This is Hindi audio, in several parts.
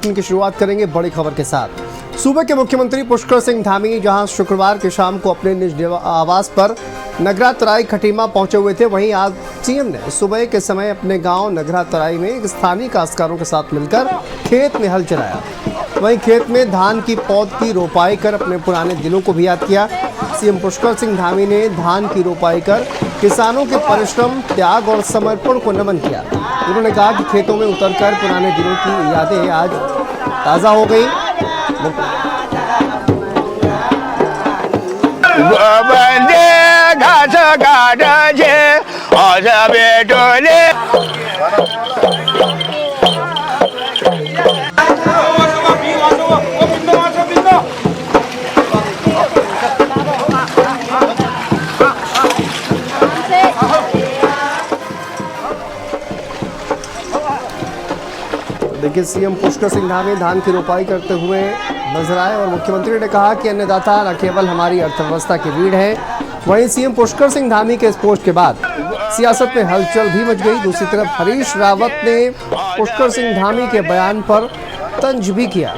बुलेटिन की शुरुआत करेंगे बड़ी खबर के साथ। सूबे के मुख्यमंत्री पुष्कर सिंह धामी जहां शुक्रवार की शाम को अपने निज आवास पर नगरा तराई खटीमा पहुंचे हुए थे, वहीं आज सीएम ने सुबह के समय अपने गांव नगरा तराई में एक स्थानीय काश्तकारों के साथ मिलकर खेत में हल चलाया। वहीं खेत में धान की पौध की रोपाई कर अपने पुराने दिनों को भी याद किया। सीएम पुष्कर सिंह धामी ने धान की रोपाई कर किसानों के परिश्रम, त्याग और समर्पण को नमन किया। उन्होंने कहा कि खेतों में उतरकर पुराने दिनों की यादें आज ताज़ा हो गई। देखिए, सीएम पुष्कर सिंह धामी धान की रोपाई करते हुए नजर आए और मुख्यमंत्री ने कहा कि अन्नदाता न केवल हमारी अर्थव्यवस्था की रीढ़ है। वहीं सीएम पुष्कर सिंह धामी के इस पोस्ट के बाद सियासत में हलचल भी मच गई। दूसरी तरफ हरीश रावत ने पुष्कर सिंह धामी के बयान पर तंज भी किया।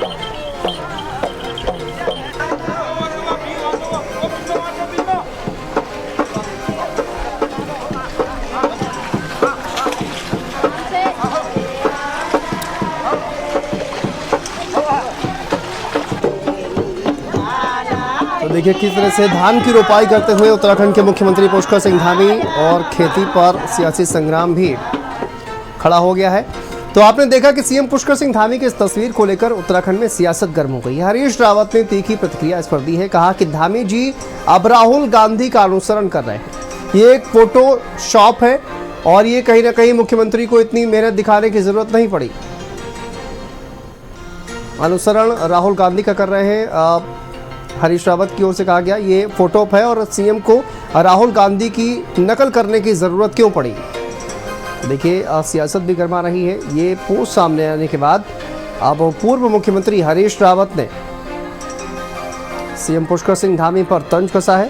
देखिए किस तरह से धान की रोपाई करते हुए उत्तराखंड के मुख्यमंत्री पुष्कर सिंह धामी और खेती पर सियासी संग्राम भी खड़ा हो गया है। तो आपने देखा कि सीएम पुष्कर सिंह धामी की इस तस्वीर को लेकर उत्तराखंड में सियासत गर्म हो गई। हरीश रावत ने तीखी प्रतिक्रिया इस पर दी है। कहा कि धामी जी अब राहुल गांधी का अनुसरण कर रहे हैं। ये एक फोटो शॉप है और ये कहीं ना कहीं मुख्यमंत्री को इतनी मेहनत दिखाने की जरूरत नहीं पड़ी। अनुसरण राहुल गांधी का कर रहे हैं। हरीश रावत की ओर से कहा गया ये फोटो है और सीएम को राहुल गांधी की नकल करने की जरूरत क्यों पड़ी। देखिए सियासत भी गर्मा रही है। ये पोस्ट सामने आने के बाद अब पूर्व मुख्यमंत्री हरीश रावत ने सीएम पुष्कर सिंह धामी पर तंज कसा है।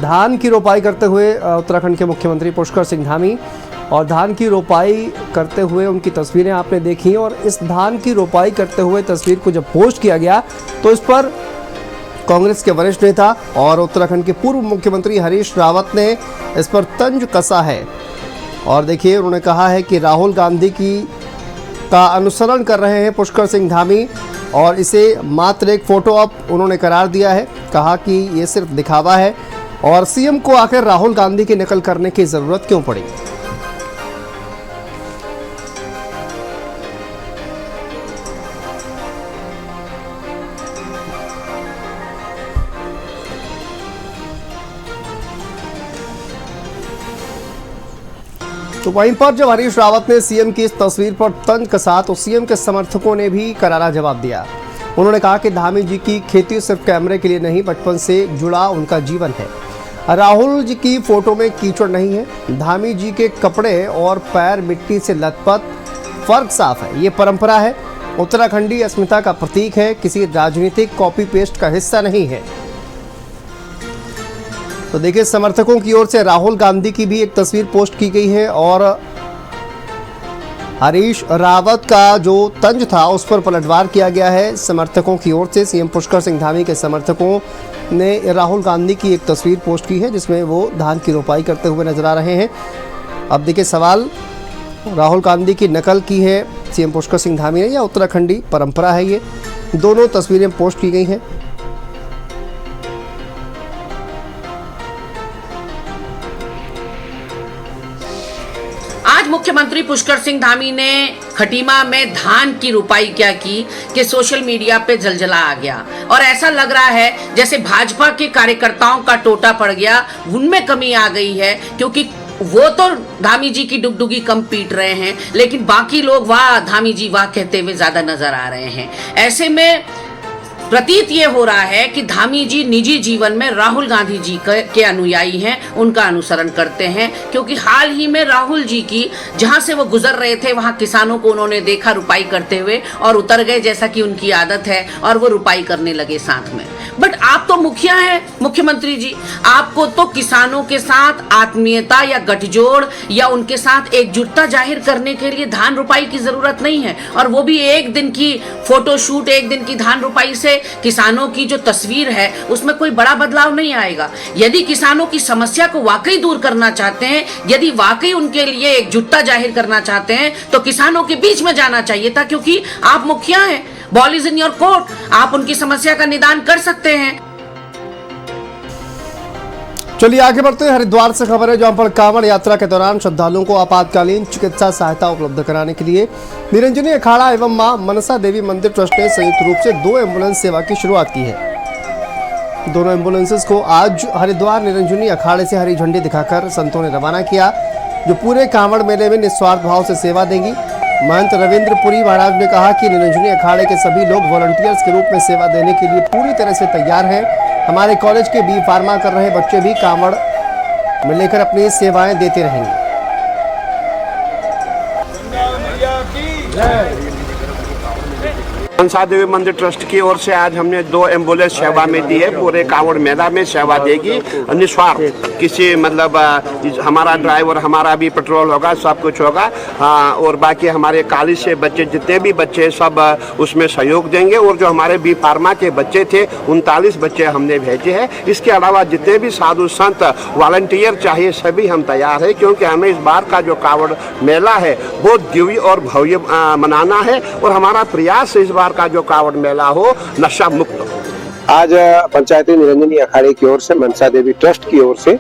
धान की रोपाई करते हुए उत्तराखंड के मुख्यमंत्री पुष्कर सिंह धामी और धान की रोपाई करते हुए उनकी तस्वीरें आपने देखी और इस धान की रोपाई करते हुए तस्वीर को जब पोस्ट किया गया तो इस पर कांग्रेस के वरिष्ठ नेता और उत्तराखंड के पूर्व मुख्यमंत्री हरीश रावत ने इस पर तंज कसा है। और देखिए उन्होंने कहा है कि राहुल गांधी का अनुसरण कर रहे हैं पुष्कर सिंह धामी और इसे मात्र एक फोटो ऑप उन्होंने करार दिया है। कहा कि ये सिर्फ दिखावा है और सीएम को आखिर राहुल गांधी की नकल करने की जरूरत क्यों पड़ी। तो वहीं पर जब हरीश रावत ने सीएम की इस तस्वीर पर तंज कसा तो सीएम के समर्थकों ने भी करारा जवाब दिया। उन्होंने कहा कि धामी जी की खेती सिर्फ कैमरे के लिए नहीं, बचपन से जुड़ा उनका जीवन है। राहुल जी की फोटो में कीचड़ नहीं है। धामी जी के कपड़े और पैर मिट्टी से लथपथ, फर्क साफ है। ये परंपरा है, उत्तराखंडी अस्मिता का प्रतीक है, किसी राजनीतिक कॉपी पेस्ट का हिस्सा नहीं है। तो देखिए समर्थकों की ओर से राहुल गांधी की भी एक तस्वीर पोस्ट की गई है और हरीश रावत का जो तंज था उस पर पलटवार किया गया है समर्थकों की ओर से। सीएम पुष्कर सिंह धामी के समर्थकों ने राहुल गांधी की एक तस्वीर पोस्ट की है जिसमें वो धान की रोपाई करते हुए नजर आ रहे हैं। अब देखिए सवाल, राहुल गांधी की नकल की है सीएम पुष्कर सिंह धामी ने या उत्तराखंडी परंपरा है? ये दोनों तस्वीरें पोस्ट की गई हैं। आज मुख्यमंत्री पुष्कर सिंह धामी ने खटीमा में धान की रोपाई क्या की कि सोशल मीडिया पे जलजला आ गया और ऐसा लग रहा है जैसे भाजपा के कार्यकर्ताओं का टोटा पड़ गया, उनमें कमी आ गई है। क्योंकि वो तो धामी जी की डुगडुगी कम पीट रहे हैं, लेकिन बाकी लोग वाह धामी जी वाह कहते हुए ज्यादा नजर आ रहे हैं। ऐसे में प्रतीत ये हो रहा है कि धामी जी निजी जीवन में राहुल गांधी जी के अनुयायी हैं, उनका अनुसरण करते हैं। क्योंकि हाल ही में राहुल जी की जहां से वो गुजर रहे थे वहां किसानों को उन्होंने देखा रुपाई करते हुए और उतर गए, जैसा कि उनकी आदत है, और वो रुपाई करने लगे साथ में। बट आप तो मुखिया हैं मुख्यमंत्री जी, आपको तो किसानों के साथ आत्मीयता या गठजोड़ या उनके साथ एकजुटता जाहिर करने के लिए धान रुपाई की जरूरत नहीं है, और वो भी एक दिन की फोटोशूट, एक दिन की धान रुपाई से किसानों की जो तस्वीर है उसमें कोई बड़ा बदलाव नहीं आएगा। यदि किसानों की समस्या को वाकई दूर करना चाहते हैं, यदि वाकई उनके लिए एकजुटता जाहिर करना चाहते हैं, तो किसानों के बीच में जाना चाहिए था, क्योंकि आप मुखिया हैं, ball is in your court, आप उनकी समस्या का निदान कर सकते हैं। चलिए आगे बढ़ते हैं। हरिद्वार से खबर है, जहां पर कांवड़ यात्रा के दौरान श्रद्धालुओं को आपातकालीन चिकित्सा सहायता उपलब्ध कराने के लिए निरंजनी अखाड़ा एवं मां मनसा देवी मंदिर ट्रस्ट ने संयुक्त रूप से 2 एम्बुलेंस सेवा की शुरुआत की है। दोनों एम्बुलेंसेस को आज हरिद्वार निरंजनी अखाड़े से हरी झंडी दिखाकर संतों ने रवाना किया, जो पूरे कांवड़ मेले में निस्वार्थ भाव से सेवा देंगी। महंत रविंद्र पुरी महाराज ने कहा कि निरंजनी अखाड़े के सभी लोग वॉलंटियर्स के रूप में सेवा देने के लिए पूरी तरह से तैयार हैं। हमारे कॉलेज के बी फार्मा कर रहे बच्चे भी कांवड़ में लेकर अपनी सेवाएं देते रहेंगे। मनसा देवी मंदिर ट्रस्ट की ओर से आज हमने 2 एम्बुलेंस सेवा में दी है। पूरे कांवड़ मेला में सेवा देगी निस्वार्थ, किसी मतलब हमारा ड्राइवर, हमारा भी पेट्रोल होगा, सब कुछ होगा। और बाकी हमारे कॉलेज से बच्चे, जितने भी बच्चे सब उसमें सहयोग देंगे। और जो हमारे बी फार्मा के बच्चे थे 39 बच्चे हमने भेजे हैं। इसके अलावा जितने भी साधु संत वॉलंटियर चाहिए सभी हम तैयार हैं, क्योंकि हमें इस बार का जो कांवड़ मेला है वो दिव्य और भव्य मनाना है। और हमारा प्रयास इस बार का जो कांवड़ मेला हो नशा मुक्त हो। आज पंचायती निरंजनी अखाड़े की ओर से, मनसा देवी ट्रस्ट की ओर से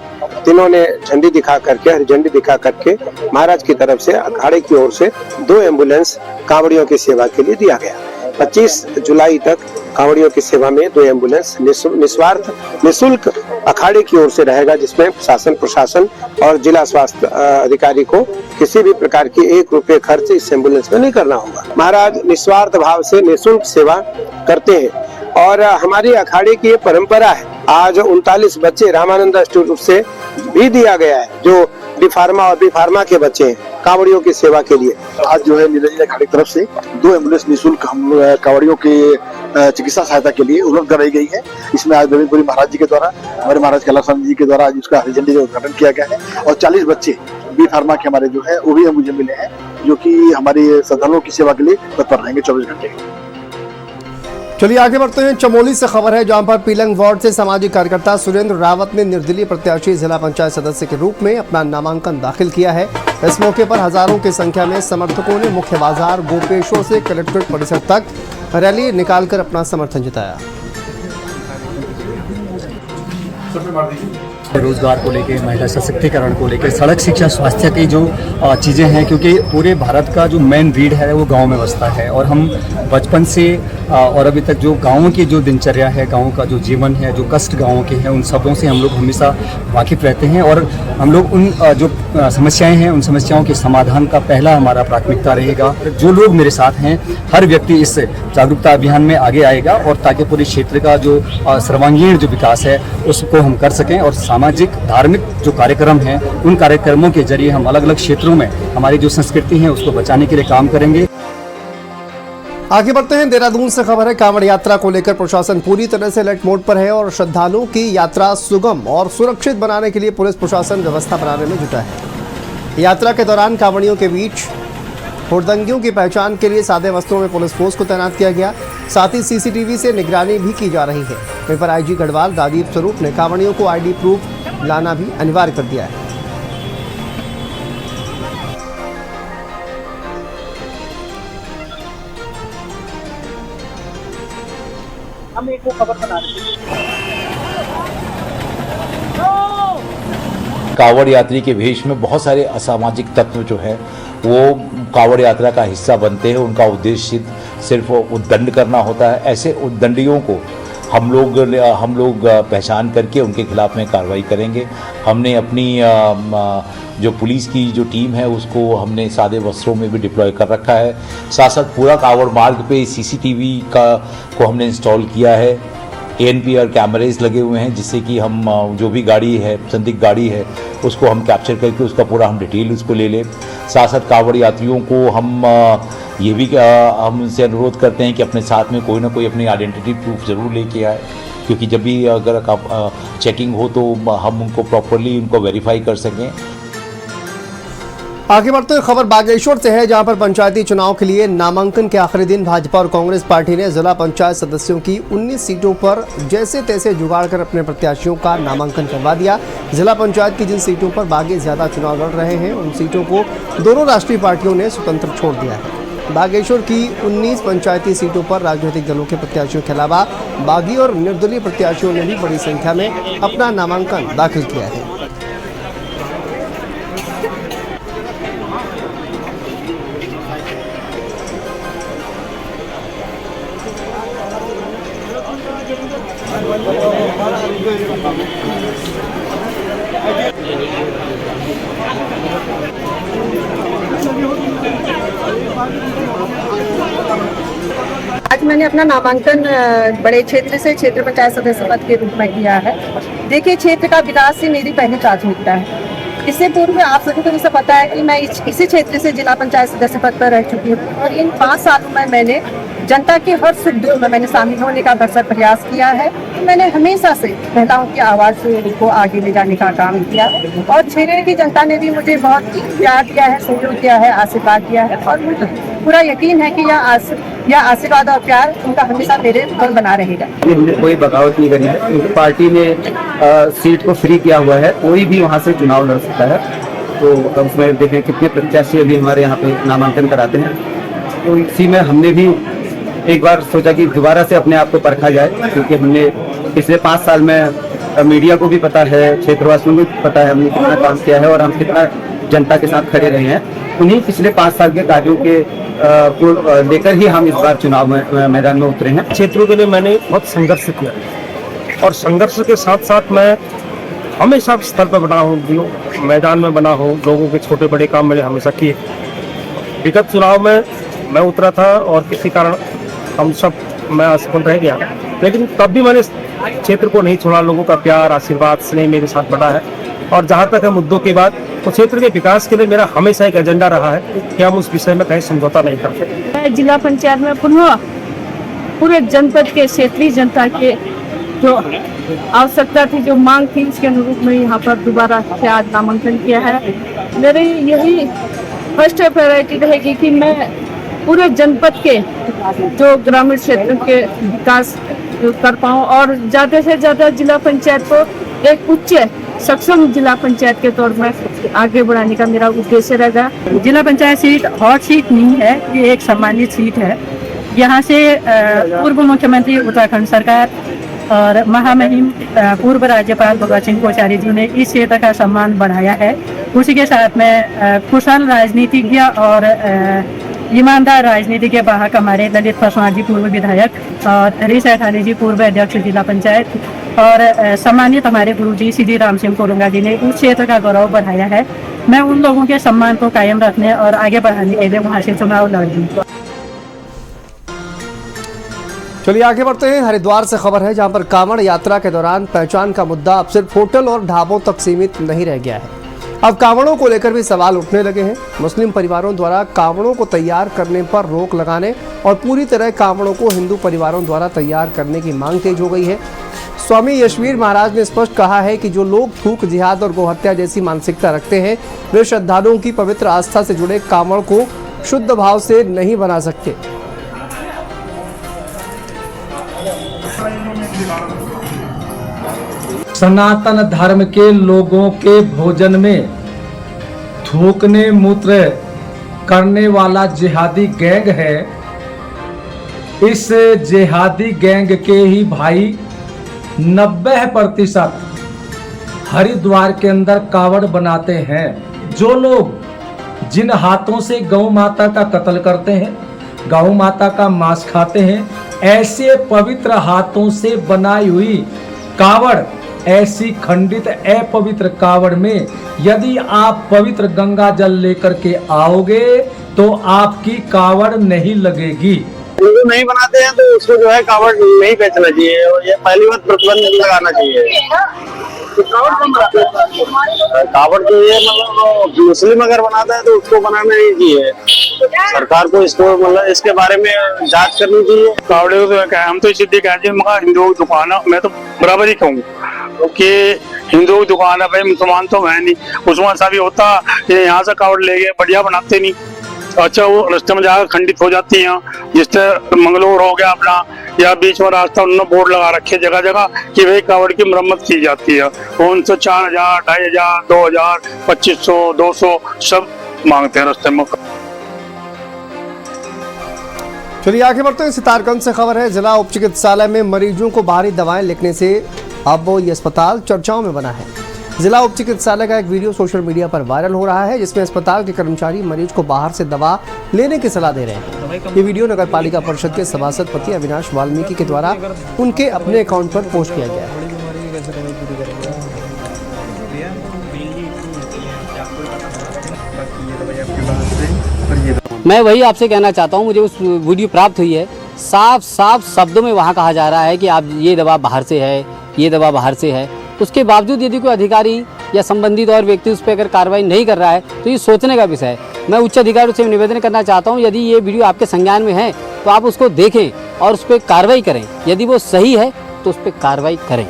तीनों ने झंडी दिखा करके, हरी झंडी दिखा करके महाराज की तरफ से अखाड़े की ओर से 2 एम्बुलेंस कांवड़ियों की सेवा के लिए दिया गया। 25 जुलाई तक कांवड़ियों की सेवा में 2 एम्बुलेंस निस्वार्थ निःशुल्क अखाड़े की ओर से रहेगा, जिसमें शासन प्रशासन और जिला स्वास्थ्य अधिकारी को किसी भी प्रकार की 1 रुपए खर्च इस एम्बुलेंस में नहीं करना होगा। महाराज निस्वार्थ भाव से निःशुल्क सेवा करते हैं और हमारी अखाड़े की ये परंपरा है। आज 39 बच्चे रामानंद इंस्टीट्यूट से भी दिया गया है, जो डी फार्मा और बी फार्मा के बच्चे हैं कांवड़ियों की सेवा के लिए। आज जो है निरंजनी अखाड़े की तरफ से 2 एम्बुलेंस निःशुल्क हम कांवड़ियों के चिकित्सा सहायता के लिए उपलब्ध कराई गई है। इसमें आज रविंद्रपुरी महाराज जी के द्वारा, हमारे महाराज कैलाश स्वामी जी के द्वारा आज उसका हरी झंडी का उद्घाटन किया गया है। और 40 बच्चे बी फार्मा के हमारे जो है वो भी मुझे मिले हैं, जो कि हमारी श्रद्धालुओं की सेवा के लिए तत्पर रहेंगे 24 घंटे। चलिए आगे बढ़ते हैं। चमोली से खबर है, जहां पर पीलंग वार्ड से सामाजिक कार्यकर्ता सुरेंद्र रावत ने निर्दलीय प्रत्याशी जिला पंचायत सदस्य के रूप में अपना नामांकन दाखिल किया है। इस मौके पर हजारों की संख्या में समर्थकों ने मुख्य बाजार गोपेश्वर से कलेक्ट्रेट परिसर तक रैली निकालकर अपना समर्थन जताया। रोजगार को लेके, महिला सशक्तिकरण को लेके, सड़क शिक्षा, स्वास्थ्य की जो चीज़ें हैं, क्योंकि पूरे भारत का जो मेन रीढ़ है वो गांव में बसता है। और हम बचपन से और अभी तक जो गाँव की जो दिनचर्या है, गाँव का जो जीवन है, जो कष्ट गाँव के हैं, उन सबों से हम लोग हमेशा वाकिफ़ रहते हैं। और हम लोग उन जो समस्याएं हैं, उन समस्याओं के समाधान का पहला हमारा प्राथमिकता रहेगा। जो लोग मेरे साथ हैं, हर व्यक्ति इस जागरूकता अभियान में आगे आएगा, और ताकि पूरे क्षेत्र का जो सर्वांगीण जो विकास है उसको हम कर सकें। और सामाजिक धार्मिक जो कार्यक्रम हैं, उन कार्यक्रमों के जरिए हम अलग अलग क्षेत्रों में हमारी जो संस्कृति है उसको बचाने के लिए काम करेंगे। आगे बढ़ते हैं। देहरादून से खबर है, कांवड़ यात्रा को लेकर प्रशासन पूरी तरह से अलर्ट मोड पर है और श्रद्धालुओं की यात्रा सुगम और सुरक्षित बनाने के लिए पुलिस प्रशासन व्यवस्था बनाने में जुटा है। यात्रा के दौरान कांवड़ियों के बीच हुड़दंगियों की पहचान के लिए सादे वस्त्रों में पुलिस फोर्स को तैनात किया गया। साथ ही सीसीटीवी से निगरानी भी की जा रही है। वहीं पर आईजी गढ़वाल राजीव स्वरूप ने कांवड़ियों को आईडी प्रूफ लाना भी अनिवार्य कर दिया है। हम एक वो खबर बना रहे थे। कांवड़ यात्री के वेश में बहुत सारे असामाजिक तत्व जो है वो कांवड़ यात्रा का हिस्सा बनते हैं। उनका उद्देश्य सिर्फ उद्दंड करना होता है। ऐसे उद्दंडियों को हम लोग पहचान करके उनके खिलाफ में कार्रवाई करेंगे। हमने अपनी जो पुलिस की जो टीम है उसको हमने सादे वस्त्रों में भी डिप्लॉय कर रखा है। साथ साथ पूरा कांवड़ मार्ग पे सीसीटीवी को हमने इंस्टॉल किया है। ANPR कैमरेज लगे हुए हैं, जिससे कि हम जो भी गाड़ी है, संदिग्ध गाड़ी है, उसको हम कैप्चर करके उसका पूरा हम डिटेल उसको ले लें। साथ साथ कांवड़ यात्रियों को हम ये भी हम उनसे अनुरोध करते हैं कि अपने साथ में कोई ना कोई अपनी आइडेंटिटी प्रूफ ज़रूर लेके आए। क्योंकि जब भी अगर चेकिंग हो तो हम उनको प्रॉपरली उनको वेरीफाई कर सकें। आगे बढ़ते हुए खबर बागेश्वर से है, जहां पर पंचायती चुनाव के लिए नामांकन के आखिरी दिन भाजपा और कांग्रेस पार्टी ने जिला पंचायत सदस्यों की 19 सीटों पर जैसे तैसे जुगाड़ कर अपने प्रत्याशियों का नामांकन करवा दिया। जिला पंचायत की जिन सीटों पर बागी ज्यादा चुनाव लड़ रहे हैं उन सीटों को दोनों राष्ट्रीय पार्टियों ने स्वतंत्र छोड़ दिया है। बागेश्वर की 19 पंचायती सीटों पर राजनीतिक दलों के प्रत्याशियों के अलावा बागी और निर्दलीय प्रत्याशियों ने भी बड़ी संख्या में अपना नामांकन दाखिल किया है। आज मैंने अपना नामांकन बड़े क्षेत्र से क्षेत्र पंचायत सदस्य पद के रूप में किया है। देखिए, क्षेत्र का विकास ही मेरी पहली प्राथमिकता है। इससे पूर्व आप सभी को जैसे पता है कि मैं इसी क्षेत्र से जिला पंचायत सदस्य पद पर रह चुकी हूँ और इन 5 सालों में मैंने जनता के हर सुख दुख में मैंने शामिल होने का भरसक प्रयास किया है। मैंने हमेशा से महिलाओं की आवाज़ को आगे ले जाने का काम किया और क्षेत्र की जनता ने भी मुझे बहुत प्यार दिया है, सहयोग किया है, आशीर्वाद दिया है और मुझे पूरा यकीन है कि यह आशीर्वाद और प्यार उनका हमेशा मेरे पर बना रहेगा। हमने कोई बगावत नहीं करी है। पार्टी ने सीट को फ्री किया हुआ है, कोई भी वहाँ से चुनाव लड़ सकता है। तो उसमें देखें कितने प्रत्याशी अभी हमारे यहाँ पे नामांकन कराते हैं। तो इसी में हमने भी एक बार सोचा कि दोबारा से अपने आप को परखा जाए, क्योंकि हमने पिछले 5 साल में मीडिया को भी पता है, क्षेत्रवासियों को भी पता है हमने कितना काम किया है और हम कितना जनता के साथ खड़े रहे हैं। उन्हीं पिछले 5 साल के कार्यों के को लेकर ही हम इस बार चुनाव में मैदान में उतरे हैं। क्षेत्रों के लिए मैंने बहुत संघर्ष किया और संघर्ष के साथ साथ मैं हमेशा स्तर पर बना हूँ, मैदान में बना हूँ। लोगों के छोटे बड़े काम मैंने हमेशा किए। विगत चुनाव में मैं उतरा था और किसी कारण मैं असफल रह गया, लेकिन तब भी मैंने क्षेत्र को नहीं छोड़ा। लोगों का प्यार, आशीर्वाद, स्नेह मेरे साथ बढ़ा है और जहाँ तक है मुद्दों की बात, तो क्षेत्र के विकास के लिए मेरा हमेशा एक एजेंडा रहा है कि हम उस विषय में कहीं समझौता नहीं करते। मैं जिला पंचायत में पुनः पूरे जनपद के क्षेत्रीय जनता के जो आवश्यकता थी, जो मांग थी, उसके अनुरूप में यहाँ पर दोबारा से आज नामांकन किया है। मेरी यही फर्स्ट प्रायोरिटी रहेगी कि मैं पूरे जनपद के जो ग्रामीण क्षेत्र के विकास कर पाऊँ और ज़्यादा से ज़्यादा जिला पंचायत को एक उच्च सक्षम जिला पंचायत के तौर में आगे बढ़ाने का मेरा उद्देश्य रहेगा। जिला पंचायत सीट हॉट सीट नहीं है, ये एक सम्मानित सीट है। यहाँ से पूर्व मुख्यमंत्री उत्तराखंड सरकार और महामहिम पूर्व राज्यपाल भगत सिंह कोश्यारी जी ने इस क्षेत्र का सम्मान बढ़ाया है। उसी के साथ में कुशल राजनीतिज्ञ और ईमानदार राजनीति के वाहक हमारे ललित पासवान जी पूर्व विधायक और हरीश सेठानी जी पूर्व अध्यक्ष जिला पंचायत और सम्मानित हमारे गुरुजी श्री राम सिंह कोलंगा जी ने उस क्षेत्र का गौरव बढ़ाया है। मैं उन लोगों के सम्मान को कायम रखने और आगे बढ़ाने के लिए वहाँ से चुनाव लड़ूंगी। चलिए आगे बढ़ते हैं। हरिद्वार से खबर है, जहां पर कांवड़ यात्रा के दौरान पहचान का मुद्दा अब सिर्फ होटल और ढाबों तक सीमित नहीं रह गया है। अब कांवड़ों को लेकर भी सवाल उठने लगे हैं। मुस्लिम परिवारों द्वारा कांवड़ों को तैयार करने पर रोक लगाने और पूरी तरह कांवड़ों को हिंदू परिवारों द्वारा तैयार करने की मांग तेज हो गई है। स्वामी यशवीर महाराज ने स्पष्ट कहा है कि जो लोग थूक, जिहाद और गोहत्या जैसी मानसिकता रखते हैं, वे श्रद्धालुओं की पवित्र आस्था से जुड़े कांवड़ को शुद्ध भाव से नहीं बना सकते। सनातन धर्म के लोगों के भोजन में थूकने मूत्र करने वाला जिहादी गैंग है। इस जिहादी गैंग के ही भाई 90% हरिद्वार के अंदर कावड़ बनाते हैं। जो लोग जिन हाथों से गौ माता का कत्ल करते हैं, गौ माता का मांस खाते हैं, ऐसे पवित्र हाथों से बनाई हुई कावड़, ऐसी खंडित अपवित्र कावड़ में यदि आप पवित्र गंगा जल लेकर के आओगे तो आपकी कावड़ नहीं लगेगी। जो नहीं बनाते हैं तो उसको जो है कावड़ नहीं बेचना चाहिए और ये पहली बार प्रतिबंध लगाना चाहिए। कावड़ जो ये मतलब मुस्लिम अगर बनाता है तो उसको बनाना नहीं चाहिए। सरकार को इसको मतलब इसके बारे में जांच करनी चाहिए। कावड़े को तो क्या, हम तो सीधे कहेंगे मगर हिंदुओं की दुकान है, मैं तो बराबर ही कहूँ क्योंकि हिंदुओं की दुकान है भाई, मुसलमान तो है नहीं। उसमें ऐसा भी होता ये यहाँ से कावड़ ले गए, बढ़िया बनाते नहीं, अच्छा वो रास्ते में जाकर खंडित हो जाती हैं। जिससे मंगलोर हो गया अपना, या बीच में रास्ता उन्होंने बोर्ड लगा रखे जगह जगह कि भाई कावड़ की मरम्मत की जाती है। उनसे 4,000, 2,500, 2,000, 2,500, 200 सब मांगते हैं रास्ते में। चलिए आगे बढ़ते हैं। सितारगंज से खबर है, जिला उप चिकित्सालय में मरीजों को बाहरी दवाएं लिखने से अब ये अस्पताल चर्चाओं में बना है। जिला उप चिकित्सालय का एक वीडियो सोशल मीडिया पर वायरल हो रहा है, जिसमें अस्पताल के कर्मचारी मरीज को बाहर से दवा लेने की सलाह दे रहे हैं। ये वीडियो नगर पालिका परिषद के सभासद पति अविनाश वाल्मीकि के द्वारा उनके अपने अकाउंट पर पोस्ट किया गया है। मैं वही आपसे कहना चाहता हूँ, मुझे उस वीडियो प्राप्त हुई है, साफ साफ शब्दों में वहाँ कहा जा रहा है कि आप ये दवा बाहर से है, ये दवा बाहर से है। उसके बावजूद यदि कोई अधिकारी या संबंधित और व्यक्ति उस पर अगर कार्रवाई नहीं कर रहा है तो ये सोचने का विषय है। मैं उच्च अधिकारियों से निवेदन करना चाहता हूँ, यदि ये वीडियो आपके संज्ञान में है तो आप उसको देखें और उस पर कार्रवाई करें। यदि वो सही है तो उस पर कार्रवाई करें।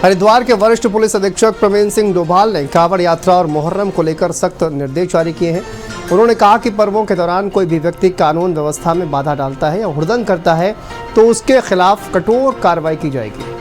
हरिद्वार के वरिष्ठ पुलिस अधीक्षक प्रवीण सिंह डोभाल ने कांवड़ यात्रा और मुहर्रम को लेकर सख्त निर्देश जारी किए हैं। उन्होंने कहा कि पर्वों के दौरान कोई भी व्यक्ति कानून व्यवस्था में बाधा डालता है या हुड़दंग करता है तो उसके खिलाफ कठोर कार्रवाई की जाएगी।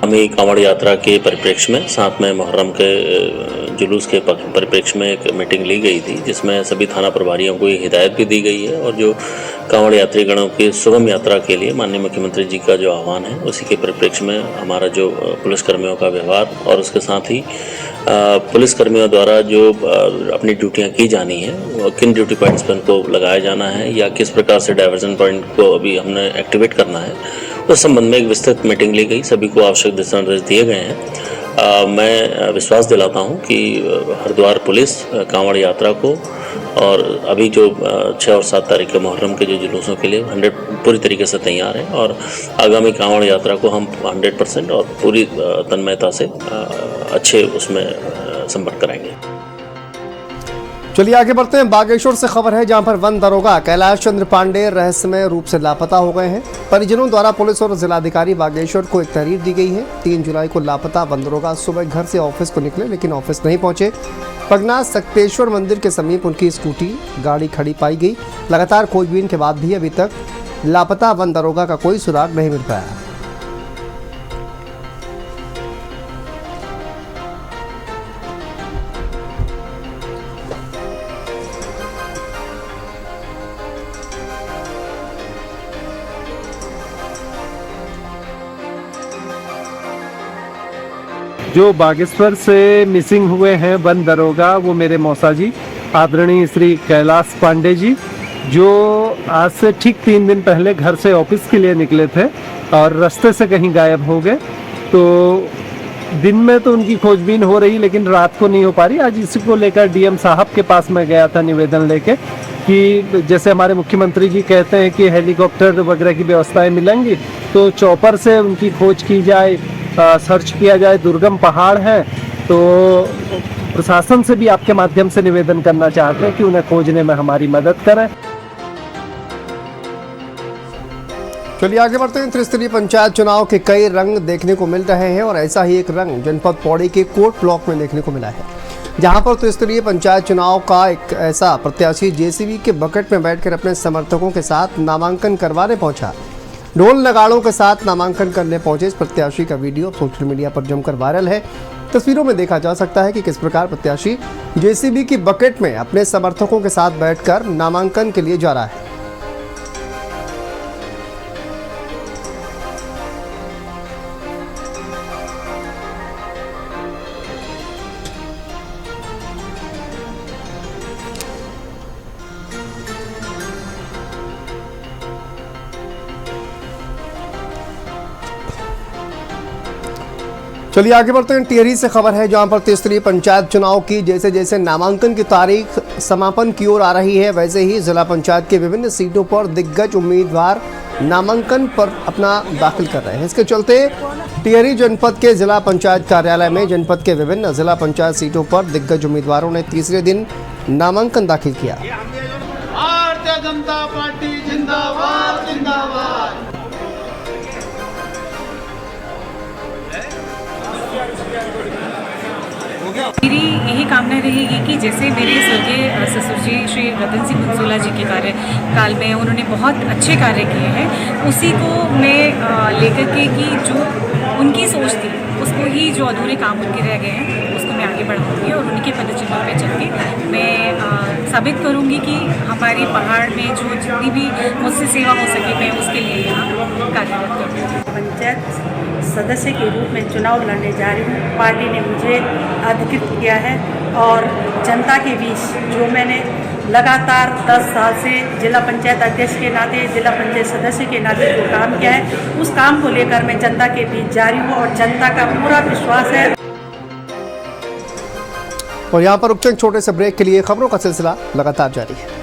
हमें कांवड़ यात्रा के परिप्रेक्ष्य में, साथ में मुहर्रम के जुलूस के परिप्रेक्ष्य में एक मीटिंग ली गई थी, जिसमें सभी थाना प्रभारियों को ये हिदायत भी दी गई है और जो कांवड़ यात्रीगणों की सुगम यात्रा के लिए माननीय मुख्यमंत्री जी का जो आह्वान है उसी के परिप्रेक्ष्य में हमारा जो पुलिसकर्मियों का व्यवहार और उसके साथ ही पुलिसकर्मियों द्वारा जो अपनी ड्यूटियां की जानी है, किन ड्यूटी पॉइंट्स पर उनको लगाया जाना है या किस प्रकार से डाइवर्जन पॉइंट को अभी हमने एक्टिवेट करना है, उस संबंध में एक विस्तृत मीटिंग ली गई। सभी को आवश्यक दिशा निर्देश दिए गए हैं। मैं विश्वास दिलाता हूं कि हरिद्वार पुलिस कांवड़ यात्रा को और अभी जो 6 और 7 तारीख के मुहर्रम के जो जुलूसों के लिए 100 पूरी तरीके से तैयार है और आगामी कांवड़ यात्रा को हम 100% और पूरी तन्मयता से अच्छे उसमें संपर्क कराएंगे। चलिए आगे बढ़ते हैं। बागेश्वर से खबर है, जहां पर वन दरोगा कैलाश चंद्र पांडे रहस्यमय रूप से लापता हो गए हैं। परिजनों द्वारा पुलिस और जिलाधिकारी बागेश्वर को एक तहरीर दी गई है। 3 जुलाई को लापता वन दरोगा सुबह घर से ऑफिस को निकले लेकिन ऑफिस नहीं पहुंचे। पगना सक्तेश्वर मंदिर के समीप उनकी स्कूटी गाड़ी खड़ी पाई गई। लगातार खोजबीन के बाद भी अभी तक लापता वन दरोगा का कोई सुराग नहीं मिल पाया। जो बागेश्वर से मिसिंग हुए हैं वन दरोगा, वो मेरे मौसा जी आदरणीय श्री कैलाश पांडे जी, जो आज से ठीक 3 दिन पहले घर से ऑफिस के लिए निकले थे और रास्ते से कहीं गायब हो गए। तो दिन में तो उनकी खोजबीन हो रही लेकिन रात को नहीं हो पा रही। आज इसी को लेकर डीएम साहब के पास मैं गया था निवेदन लेके कि जैसे हमारे मुख्यमंत्री जी कहते हैं कि हेलीकॉप्टर वगैरह की व्यवस्थाएं मिलेंगी तो चॉपर से उनकी खोज की जाए, सर्च किया जाए। दुर्गम पहाड़ है तो प्रशासन से भी आपके माध्यम से निवेदन करना चाहते हैं कि उन्हें खोजने में हमारी मदद करें। चलिए आगे बढ़ते हैं। त्रिस्तरीय पंचायत चुनाव के कई रंग देखने को मिल रहे हैं और ऐसा ही एक रंग जनपद पौड़ी के कोट ब्लॉक में देखने को मिला है, जहां पर त्रिस्तरीय पंचायत चुनाव का एक ऐसा प्रत्याशी जेसीबी के बकेट में बैठकर अपने समर्थकों के साथ नामांकन करवाने पहुंचा। ढोल नगाड़ों के साथ नामांकन करने पहुंचे इस प्रत्याशी का वीडियो सोशल मीडिया पर जमकर वायरल है। तस्वीरों में देखा जा सकता है कि किस प्रकार प्रत्याशी जेसीबी की बकेट में अपने समर्थकों के साथ बैठकर नामांकन के लिए जा रहा है। चलिए आगे बढ़ते हैं। टिहरी से खबर है जहां पर त्रिस्तरीय पंचायत चुनाव की जैसे जैसे नामांकन की तारीख समापन की ओर आ रही है, वैसे ही जिला पंचायत के विभिन्न सीटों पर दिग्गज उम्मीदवार नामांकन पर अपना दाखिल कर रहे हैं। इसके चलते टिहरी जनपद के जिला पंचायत कार्यालय में जनपद के विभिन्न जिला पंचायत सीटों पर दिग्गज उम्मीदवारों ने तीसरे दिन नामांकन दाखिल किया। भारतीय जनता पार्टी जिंदाबाद जिंदाबाद। मेरी यही कामना रहेगी कि जैसे मेरे स्वर्गीय ससुर जी श्री रतन सिंह कुंसोला जी के कार्यकाल में उन्होंने बहुत अच्छे कार्य किए हैं, उसी को मैं लेकर के कि जो उनकी सोच थी उसको ही जो अधूरे काम उनके रह गए हैं उसको मैं आगे बढ़ाऊंगी और उनके पदचिन्हों पे चल के मैं साबित करूंगी कि हमारे पहाड़ में जो जितनी भी मुझसे सेवा हो सके मैं उसके लिए यहाँ कार्यरत करूँगी। पंचायत सदस्य के रूप में चुनाव लड़ने जा रही हूँ। पार्टी ने मुझे अधिकृत किया है और जनता के बीच जो मैंने लगातार 10 साल से जिला पंचायत अध्यक्ष के नाते, जिला पंचायत सदस्य के नाते जो काम किया है, उस काम को लेकर मैं जनता के बीच जा रही हूँ और जनता का पूरा विश्वास है। और यहाँ पर रुकते हैं छोटे से ब्रेक के लिए। खबरों का सिलसिला लगातार जारी है।